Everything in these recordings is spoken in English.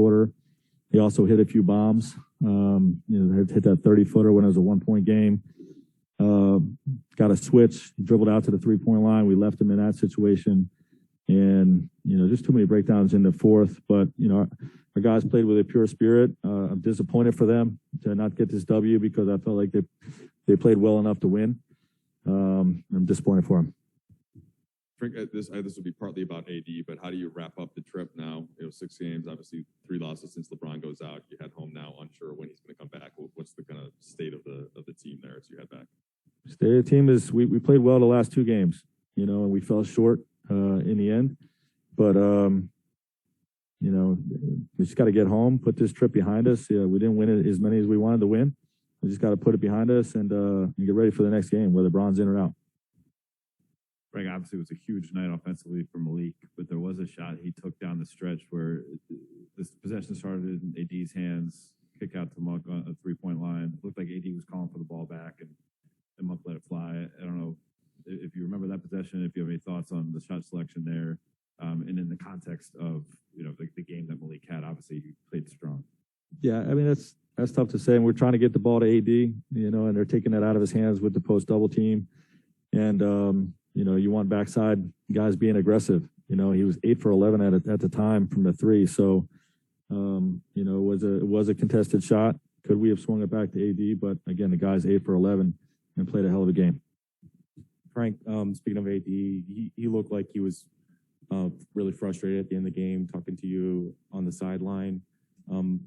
quarter. He also hit a few bombs. Hit that 30-footer when it was a 1-point game. Got a switch, dribbled out to the 3-point line. We left him in that situation. And, just too many breakdowns in the fourth. But, our guys played with a pure spirit. I'm disappointed for them to not get this W because I felt like they played well enough to win. I'm disappointed for them. Frank, this will be partly about AD, but how do you wrap up the trip now? 6 games, obviously 3 losses since LeBron goes out. You head home now, unsure when he's going to come back. What's the kind of state of the team there as you head back? State of the team is we played well the last 2 games, and we fell short in the end. But, we just got to get home, put this trip behind us. We didn't win as many as we wanted to win. We just got to put it behind us and get ready for the next game, whether Bron's in or out. Greg, obviously it was a huge night offensively for Malik, but there was a shot he took down the stretch where this possession started in AD's hands, kick out to Monk on a 3-point line. It looked like AD was calling for the ball back, and Monk let it fly. I don't know if you remember that possession, if you have any thoughts on the shot selection there, and in the context of the game that Malik had. Obviously, he played strong. Yeah, I mean that's tough to say. And we're trying to get the ball to AD, and they're taking that out of his hands with the post double team, and you want backside guys being aggressive. He was 8 for 11 at the time from the 3. So, it was a contested shot. Could we have swung it back to AD? But again, the guy's 8 for 11 and played a hell of a game. Frank, speaking of AD, he looked like he was really frustrated at the end of the game, talking to you on the sideline. He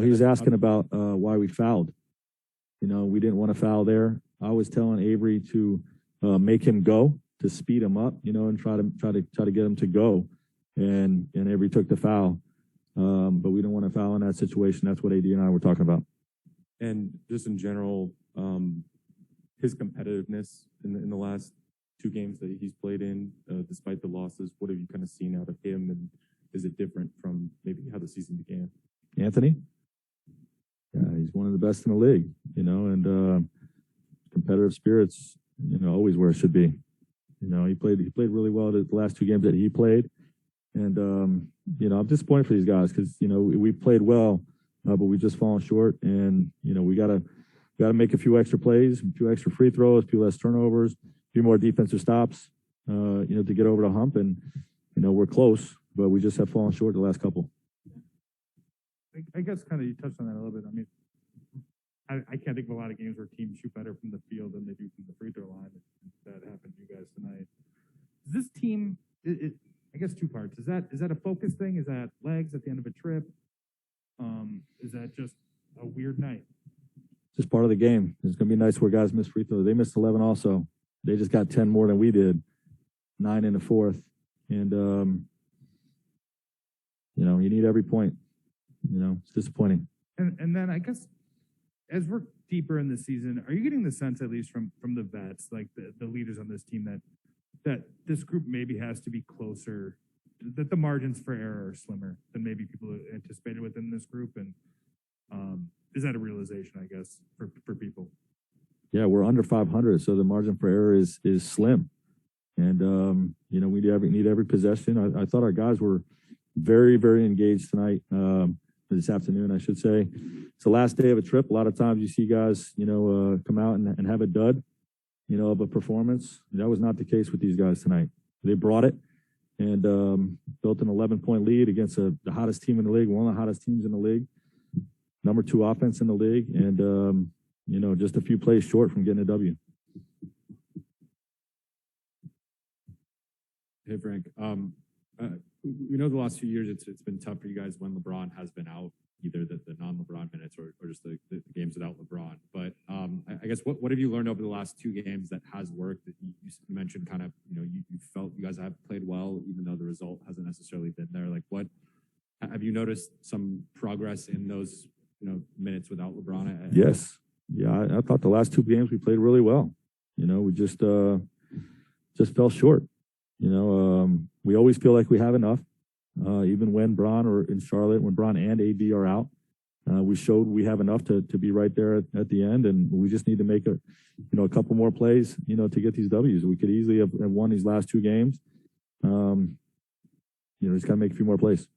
was asking about why we fouled. We didn't want to foul there. I was telling Avery to make him go, to speed him up, and try to get him to go. And Avery took the foul. But we don't want to foul in that situation. That's what AD and I were talking about. And just in general, his competitiveness in the last 2 games that he's played in, despite the losses, what have you kind of seen out of him? And is it different from maybe how the season began? Anthony? Yeah, he's one of the best in the league, and competitive spirits, always where it should be. He played really well the last 2 games that he played. And, I'm disappointed for these guys because, we played well, but we just fallen short. And, we got to make a few extra plays, a few extra free throws, a few less turnovers, a few more defensive stops, to get over the hump. And, we're close, but we just have fallen short the last couple. I guess kind of you touched on that a little bit. I mean, I can't think of a lot of games where teams shoot better from the field than they do from the free throw line. That happened to you guys tonight. Is this team, I guess 2 parts. Is that a focus thing? Is that legs at the end of a trip? Is that just a weird night? Just part of the game. It's going to be nice where guys miss free throws. They missed 11 also. They just got 10 more than we did, 9 in the fourth. And, you need every point. It's disappointing. And then I guess as we're deeper in the season, are you getting the sense, at least from the vets, like the leaders on this team, that this group maybe has to be closer, that the margins for error are slimmer than maybe people anticipated within this group? And is that a realization, I guess, for people? Yeah, we're under 500, so the margin for error is slim. And, we need every possession. I thought our guys were very, very engaged tonight, this afternoon, I should say. It's the last day of a trip. A lot of times you see guys, come out and have a dud, of a performance. That was not the case with these guys tonight. They brought it and built an 11-point lead against the hottest team in the league, one of the hottest teams in the league, number 2 offense in the league, and, just a few plays short from getting a W. Hey, Frank. We know the last few years it's been tough for you guys when LeBron has been out, either the non-LeBron minutes or just the games without LeBron. But I guess what have you learned over the last 2 games that has worked? That you mentioned kind of, you felt you guys have played well, even though the result hasn't necessarily been there. Like, what have you noticed some progress in those, minutes without LeBron? Yes. Yeah, I thought the last 2 games we played really well. We just fell short. We always feel like we have enough, even when Bron or in Charlotte, when Bron and AD are out. We showed we have enough to be right there at the end, and we just need to make a couple more plays, to get these W's. We could easily have won these last 2 games. Just got to make a few more plays.